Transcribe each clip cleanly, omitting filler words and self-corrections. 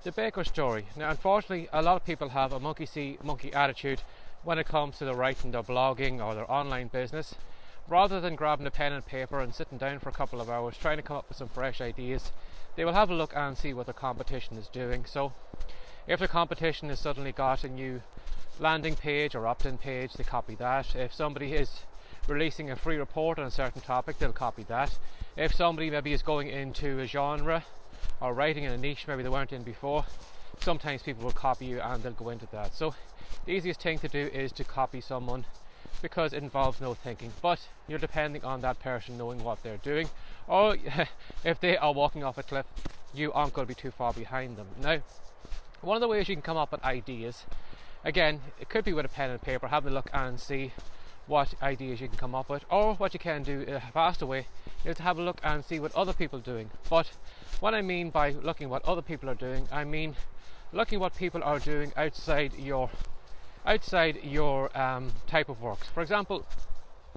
The baker story. Now, unfortunately, a lot of people have a monkey see, monkey attitude when it comes to their writing, their blogging, or their online business. Rather than grabbing a pen and paper and sitting down for a couple of hours trying to come up with some fresh ideas, they will have a look and see what the competition is doing. So, if the competition has suddenly got a new landing page or opt-in page, they copy that. If somebody is releasing a free report on a certain topic, they'll copy that. If somebody maybe is going into a genre or writing in a niche maybe they weren't in before, sometimes people will copy you and they'll go into that. So the easiest thing to do is to copy someone because it involves no thinking, but you're depending on that person knowing what they're doing, or if they are walking off a cliff, you aren't going to be too far behind them. Now, one of the ways you can come up with ideas, again, it could be with a pen and paper, have a look and see what ideas you can come up with, or what you can do a faster way is to have a look and see what other people are doing. But what I mean by looking what other people are doing, I mean looking what people are doing outside your type of works. For example,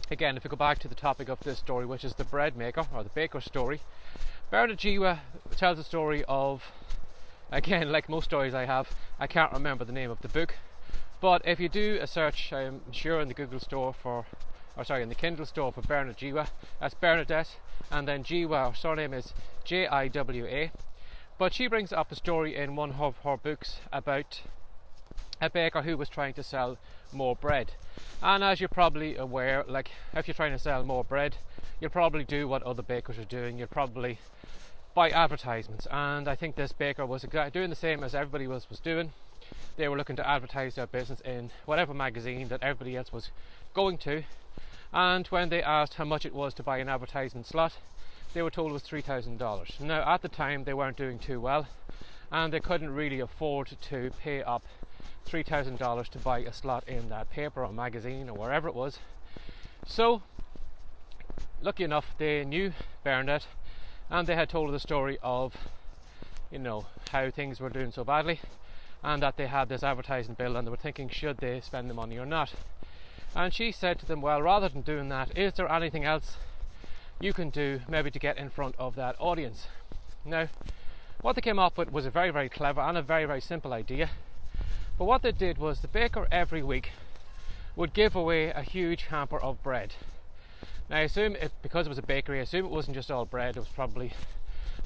again, if we go back to the topic of this story, which is the bread maker or the baker story, Bernard Jiwa tells a story of, again, like most stories I have, I can't remember the name of the book, but if you do a search, I'm sure in the Google store in the Kindle store for Bernard Jiwa, that's Bernadette, and then Jiwa, her surname is Jiwa. But she brings up a story in one of her books about a baker who was trying to sell more bread. And as you're probably aware, like if you're trying to sell more bread, you'll probably do what other bakers are doing. You'll probably buy advertisements, and I think this baker was doing the same as everybody was doing. They were looking to advertise their business in whatever magazine that everybody else was going to, and when they asked how much it was to buy an advertisement slot, they were told it was $3,000. Now, at the time, they weren't doing too well, and they couldn't really afford to pay up $3,000 to buy a slot in that paper or magazine or wherever it was. So, lucky enough, they knew Bernadette, and they had told her the story of, how things were doing so badly, and that they had this advertising bill, and they were thinking, should they spend the money or not? And she said to them, well, rather than doing that, is there anything else you can do maybe to get in front of that audience? Now, what they came up with was a very, very clever and a very, very simple idea. But what they did was the baker every week would give away a huge hamper of bread. Now, I assume because it was a bakery, I assume it wasn't just all bread. It was probably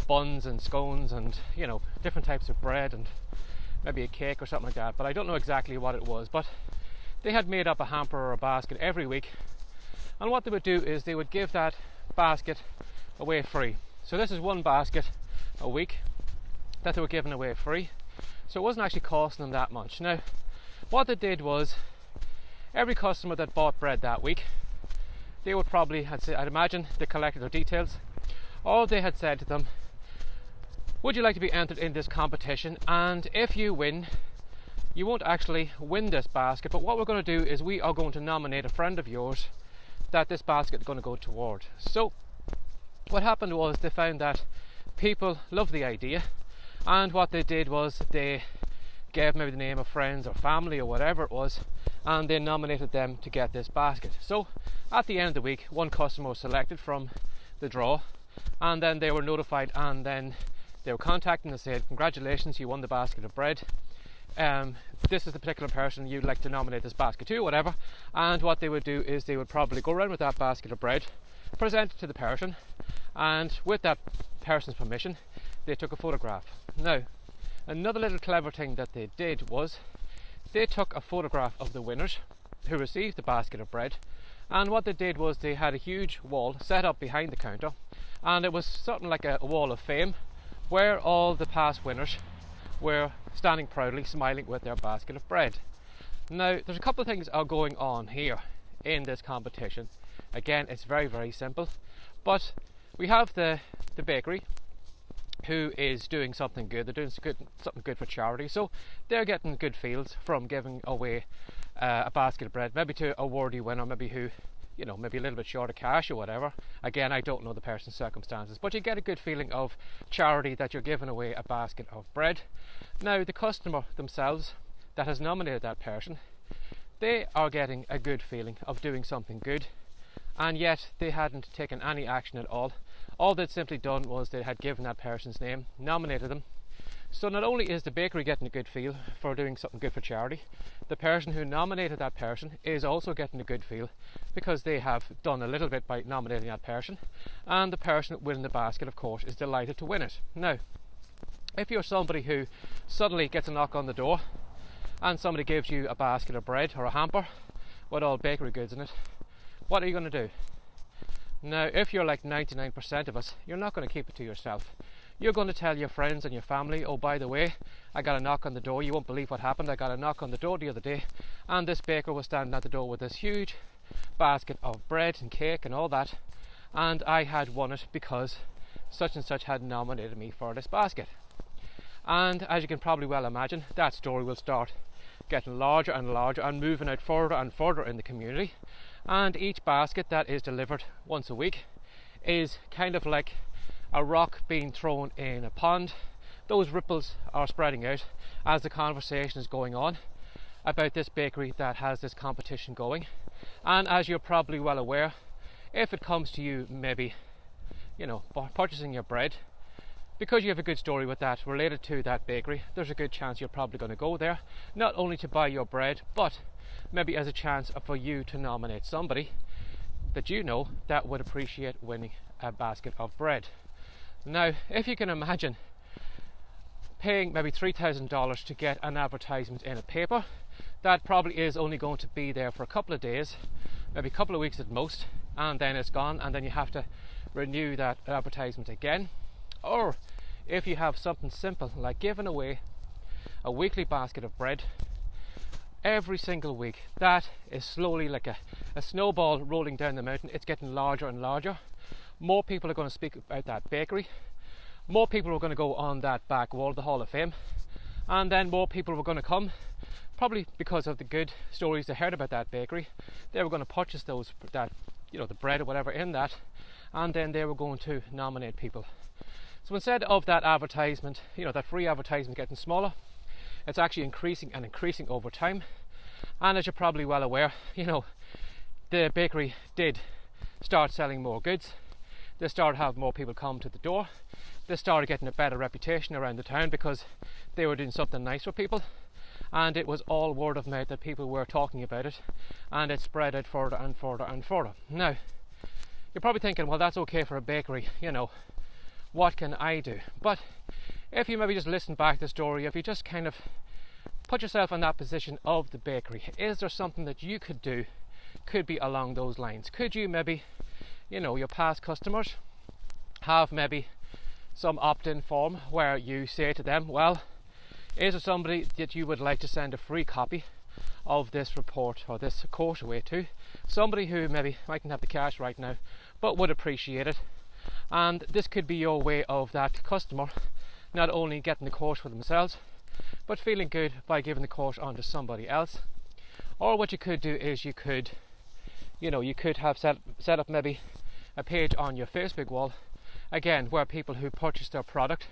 buns and scones and, different types of bread and maybe a cake or something like that. But I don't know exactly what it was. But they had made up a hamper or a basket every week. And what they would do is they would give that basket away free. So this is one basket a week that they were giving away free. So it wasn't actually costing them that much. Now, what they did was every customer that bought bread that week, they would probably, I'd imagine, they collected their details, or they had said to them, would you like to be entered in this competition? And if you win, you won't actually win this basket, but what we're going to do is we are going to nominate a friend of yours that this basket is going to go toward. So what happened was they found that people loved the idea, and what they did was they gave maybe the name of friends or family or whatever it was, and they nominated them to get this basket. So at the end of the week, one customer was selected from the draw, and then they were notified, and then they were contacted and said, congratulations, you won the basket of bread. This is the particular person you'd like to nominate this basket to, whatever. And what they would do is they would probably go around with that basket of bread, present it to the person, and with that person's permission, they took a photograph. Now, another little clever thing that they did was they took a photograph of the winners who received the basket of bread, and what they did was they had a huge wall set up behind the counter, and it was something like a wall of fame where all the past winners were standing proudly smiling with their basket of bread. Now, there's a couple of things are going on here in this competition. Again, it's very, very simple, but we have the bakery who is doing something good. They're doing something good for charity, so they're getting good feels from giving away a basket of bread, maybe to a worthy winner, maybe who, maybe a little bit short of cash or whatever. Again, I don't know the person's circumstances, but you get a good feeling of charity that you're giving away a basket of bread. Now, the customer themselves that has nominated that person, they are getting a good feeling of doing something good, and yet they hadn't taken any action at all. All they'd simply done was they had given that person's name, nominated them, So not only is the bakery getting a good feel for doing something good for charity, the person who nominated that person is also getting a good feel because they have done a little bit by nominating that person, and the person winning the basket, of course, is delighted to win it. Now, if you're somebody who suddenly gets a knock on the door and somebody gives you a basket of bread or a hamper with all bakery goods in it, what are you going to do? Now, if you're like 99% of us, you're not going to keep it to yourself. You're going to tell your friends and your family, oh, by the way, I got a knock on the door. You won't believe what happened. I got a knock on the door the other day, and this baker was standing at the door with this huge basket of bread and cake and all that, and I had won it because such and such had nominated me for this basket. And as you can probably well imagine, that story will start getting larger and larger and moving out further and further in the community. And each basket that is delivered once a week is kind of like a rock being thrown in a pond. Those ripples are spreading out as the conversation is going on about this bakery that has this competition going. And as you're probably well aware, if it comes to you maybe, purchasing your bread, because you have a good story with that related to that bakery, there's a good chance you're probably going to go there, not only to buy your bread, but maybe as a chance for you to nominate somebody that you know that would appreciate winning a basket of bread. Now, if you can imagine paying maybe $3,000 to get an advertisement in a paper, that probably is only going to be there for a couple of days, maybe a couple of weeks at most, and then it's gone, and then you have to renew that advertisement again. Or if you have something simple like giving away a weekly basket of bread every single week, that is slowly like a snowball rolling down the mountain. It's getting larger and larger. More people are going to speak about that bakery. More people are going to go on that back wall of the Hall of Fame, and then more people were going to come, probably because of the good stories they heard about that bakery. They were going to purchase the bread or whatever in that, and then they were going to nominate people. So instead of that advertisement, that free advertisement getting smaller, it's actually increasing and increasing over time. And as you're probably well aware, the bakery did start selling more goods. They started having more people come to the door. They started getting a better reputation around the town because they were doing something nice for people. And it was all word of mouth that people were talking about it, and it spread out further and further and further. Now, you're probably thinking, well, that's okay for a bakery, what can I do? But if you maybe just listen back to the story, if you just kind of put yourself in that position of the bakery, is there something that you could do? Could be along those lines. Could you maybe, your past customers have maybe some opt-in form where you say to them, well, is there somebody that you would like to send a free copy of this report or this course away to? Somebody who maybe mightn't have the cash right now but would appreciate it. And this could be your way of that customer not only getting the course for themselves, but feeling good by giving the course on to somebody else. Or what you could do is you could have set up maybe a page on your Facebook wall, again, where people who purchase their product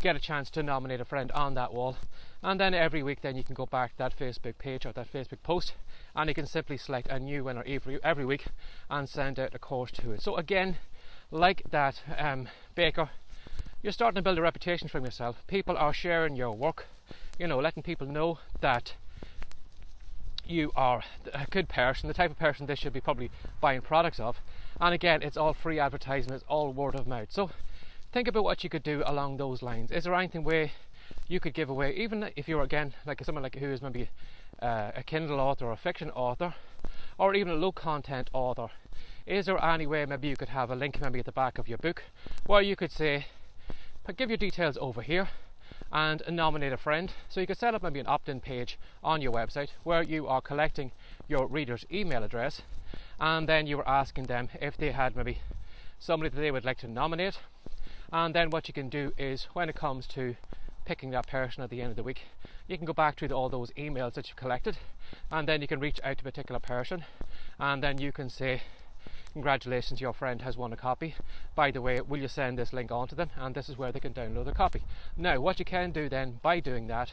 get a chance to nominate a friend on that wall, and then every week then you can go back to that Facebook page or that Facebook post, and you can simply select a new winner every week and send out a course to it. So again, like that baker, you're starting to build a reputation for yourself. People are sharing your work, letting people know that you are a good person, the type of person they should be probably buying products of. And again, it's all free advertising, it's all word of mouth. So think about what you could do along those lines. Is there anything way you could give away, even if you're again like someone like who is maybe a Kindle author or a fiction author, or even a low content author? Is there any way maybe you could have a link maybe at the back of your book where you could say, give your details over here and nominate a friend? So you could set up maybe an opt-in page on your website where you are collecting your reader's email address, and then you were asking them if they had maybe somebody that they would like to nominate. And then what you can do is, when it comes to picking that person at the end of the week, you can go back to all those emails that you've collected, and then you can reach out to a particular person, and then you can say, congratulations, your friend has won a copy. By the way, will you send this link on to them? And this is where they can download a copy. Now, what you can do then by doing that,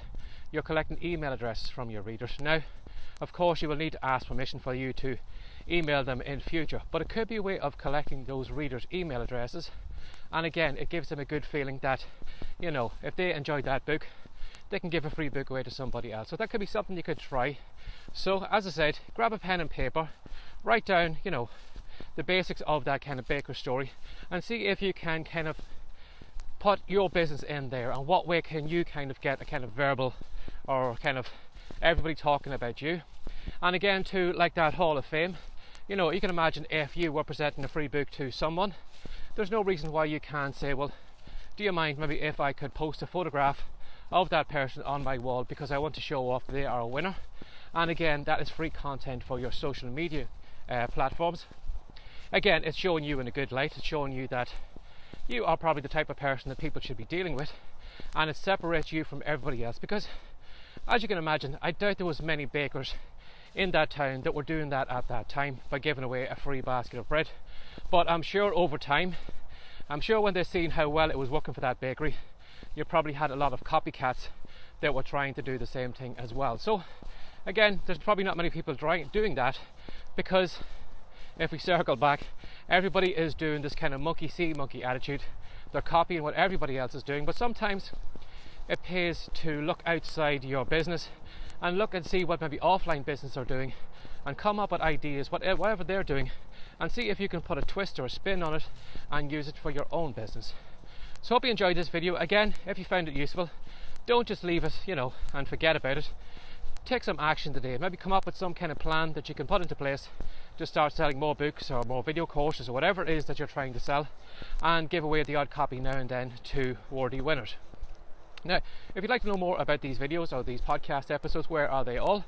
you're collecting email addresses from your readers. Now, of course, you will need to ask permission for you to email them in future, but it could be a way of collecting those readers' email addresses. And again, it gives them a good feeling that, if they enjoyed that book, they can give a free book away to somebody else. So that could be something you could try. So as I said, grab a pen and paper, write down, you know, the basics of that kind of baker story, and see if you can kind of put your business in there, and what way can you kind of get a kind of verbal or kind of everybody talking about you. And again, to like that Hall of Fame, you know, you can imagine if you were presenting a free book to someone, there's no reason why you can't say, well, do you mind maybe if I could post a photograph of that person on my wall, because I want to show off they are a winner. And again, that is free content for your social media platforms. Again, it's showing you in a good light. It's showing you that you are probably the type of person that people should be dealing with, and it separates you from everybody else. Because as you can imagine, I doubt there was many bakers in that town that were doing that at that time by giving away a free basket of bread. But I'm sure over time, I'm sure when they've seen how well it was working for that bakery, you probably had a lot of copycats that were trying to do the same thing as well. So again, there's probably not many people doing that, because if we circle back, everybody is doing this kind of monkey see, monkey attitude. They're copying what everybody else is doing. But sometimes it pays to look outside your business and look and see what maybe offline business are doing, and come up with ideas, whatever they're doing, and see if you can put a twist or a spin on it and use it for your own business. So hope you enjoyed this video. Again, if you found it useful, don't just leave it, you know, and forget about it. Take some action today. Maybe come up with some kind of plan that you can put into place to start selling more books or more video courses or whatever it is that you're trying to sell, and give away the odd copy now and then to worthy winners. Now, if you'd like to know more about these videos or these podcast episodes, where are they all?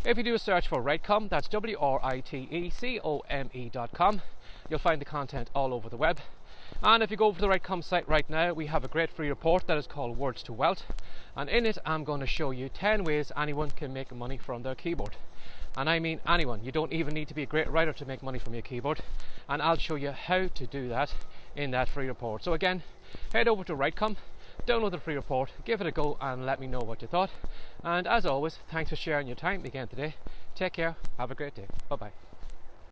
If you do a search for WriteCome, that's WRITECOME.com, you'll find the content all over the web. And if you go over to the WriteCome site right now, we have a great free report that is called Words to Wealth, and in it I'm going to show you 10 ways anyone can make money from their keyboard. And I mean anyone. You don't even need to be a great writer to make money from your keyboard, and I'll show you how to do that in that free report. So again, head over to WriteCome, download the free report, give it a go, and let me know what you thought. And as always, thanks for sharing your time again today. Take care, have a great day, bye bye.